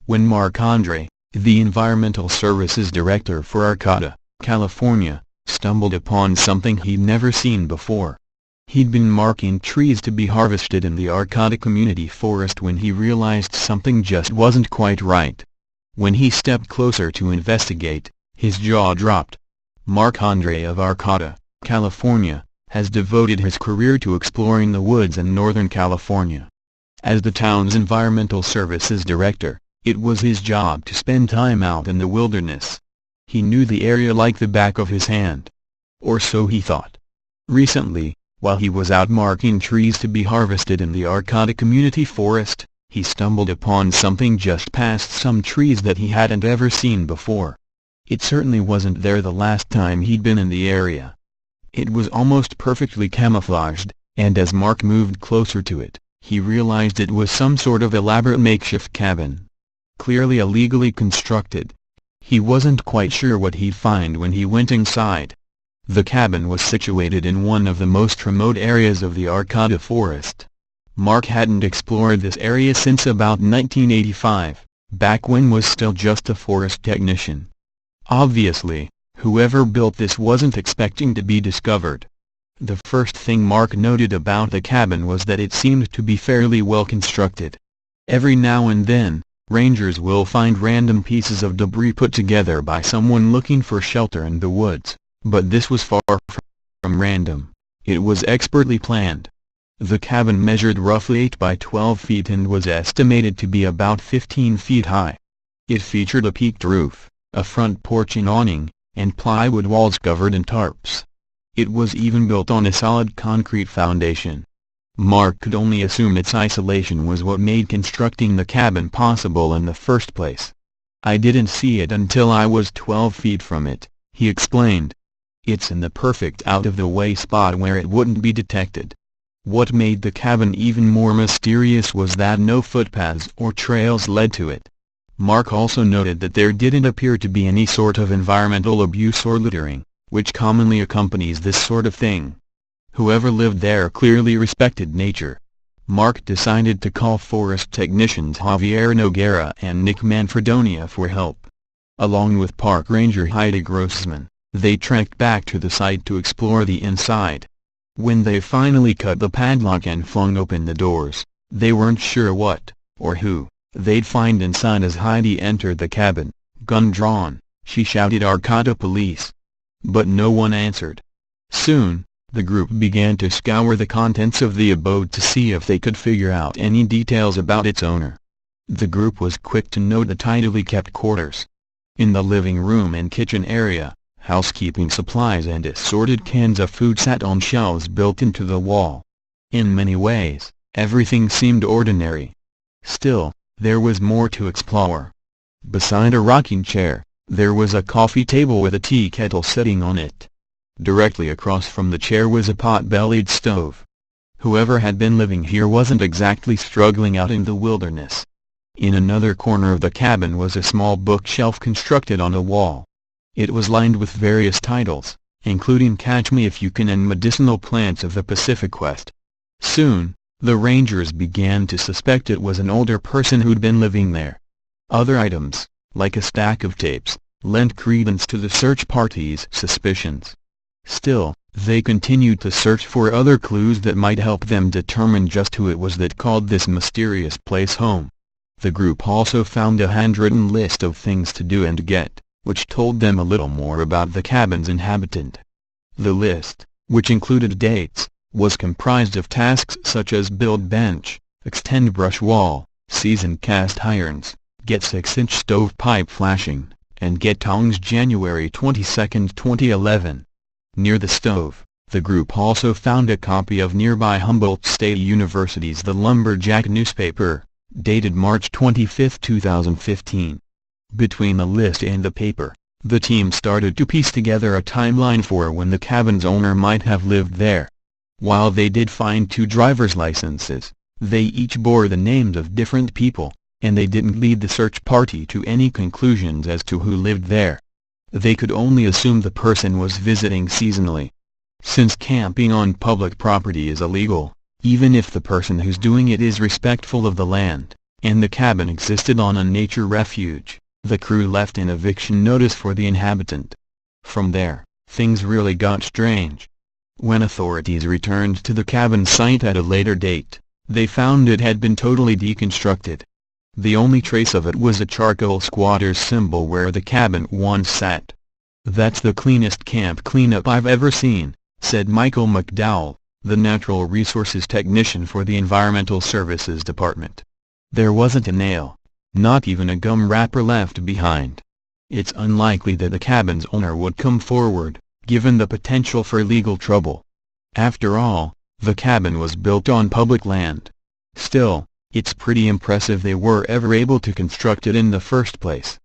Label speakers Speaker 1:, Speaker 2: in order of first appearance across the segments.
Speaker 1: when Marc-Andre, the Environmental Services Director for Arcata, California, stumbled upon something he'd never seen before. He'd been marking trees to be harvested in the Arcata Community Forest when he realized something just wasn't quite right. When he stepped closer to investigate, his jaw dropped. Marc-Andre of Arcata, California, has devoted his career to exploring the woods in Northern California. As the town's Environmental Services Director, it was his job to spend time out in the wilderness. He knew the area like the back of his hand. Or so he thought. Recently, while he was out marking trees to be harvested in the Arcata Community Forest, he stumbled upon something just past some trees that he hadn't ever seen before. It certainly wasn't there the last time he'd been in the area. It was almost perfectly camouflaged, and as Mark moved closer to it, he realized it was some sort of elaborate makeshift cabin. Clearly illegally constructed. He wasn't quite sure what he'd find when he went inside. The cabin was situated in one of the most remote areas of the Arcata Forest. Mark hadn't explored this area since about 1985, back when was still just a forest technician. Obviously, whoever built this wasn't expecting to be discovered. The first thing Mark noted about the cabin was that it seemed to be fairly well constructed. Every now and then, rangers will find random pieces of debris put together by someone looking for shelter in the woods, but this was far from random. It was expertly planned. The cabin measured roughly 8 by 12 feet and was estimated to be about 15 feet high. It featured a peaked roof, a front porch and awning, and plywood walls covered in tarps. It was even built on a solid concrete foundation. Mark could only assume its isolation was what made constructing the cabin possible in the first place. "I didn't see it until I was 12 feet from it," he explained. "It's in the perfect out-of-the-way spot where it wouldn't be detected." What made the cabin even more mysterious was that no footpaths or trails led to it. Mark also noted that there didn't appear to be any sort of environmental abuse or littering, which commonly accompanies this sort of thing. Whoever lived there clearly respected nature. Mark decided to call forest technicians Javier Noguera and Nick Manfredonia for help. Along with park ranger Heidi Grossman, they trekked back to the site to explore the inside. When they finally cut the padlock and flung open the doors, they weren't sure what, or who, they'd find inside. As Heidi entered the cabin, gun drawn, she shouted "Arcata Police!" But no one answered. Soon, the group began to scour the contents of the abode to see if they could figure out any details about its owner. The group was quick to note the tidily kept quarters. In the living room and kitchen area, housekeeping supplies and assorted cans of food sat on shelves built into the wall. In many ways, everything seemed ordinary. Still, there was more to explore. Beside a rocking chair, there was a coffee table with a tea kettle sitting on it. Directly across from the chair was a pot-bellied stove. Whoever had been living here wasn't exactly struggling out in the wilderness. In another corner of the cabin was a small bookshelf constructed on a wall. It was lined with various titles, including Catch Me If You Can and Medicinal Plants of the Pacific West. Soon, the rangers began to suspect it was an older person who'd been living there. Other items, like a stack of tapes, lent credence to the search party's suspicions. Still, they continued to search for other clues that might help them determine just who it was that called this mysterious place home. The group also found a handwritten list of things to do and get, which told them a little more about the cabin's inhabitant. The list, which included dates, was comprised of tasks such as build bench, extend brush wall, season cast irons, get 6-inch stovepipe flashing, and get tongs January 22, 2011. Near the stove, the group also found a copy of nearby Humboldt State University's The Lumberjack newspaper, dated March 25, 2015. Between the list and the paper, the team started to piece together a timeline for when the cabin's owner might have lived there. While they did find 2 driver's licenses, they each bore the names of different people, and they didn't lead the search party to any conclusions as to who lived there. They could only assume the person was visiting seasonally. Since camping on public property is illegal, even if the person who's doing it is respectful of the land, and the cabin existed on a nature refuge. The crew left an eviction notice for the inhabitant. From there, things really got strange. When authorities returned to the cabin site at a later date, they found it had been totally deconstructed. The only trace of it was a charcoal squatter's symbol where the cabin once sat. "That's the cleanest camp cleanup I've ever seen," said Michael McDowell, the natural resources technician for the Environmental Services Department. "There wasn't a nail, not even a gum wrapper left behind. It's unlikely that the cabin's owner would come forward, given the potential for legal trouble. After all, the cabin was built on public land. Still, it's pretty impressive they were ever able to construct it in the first place.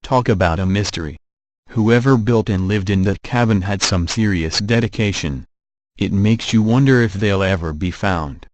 Speaker 1: Talk about a mystery. Whoever built and lived in that cabin had some serious dedication. It makes you wonder if they'll ever be found."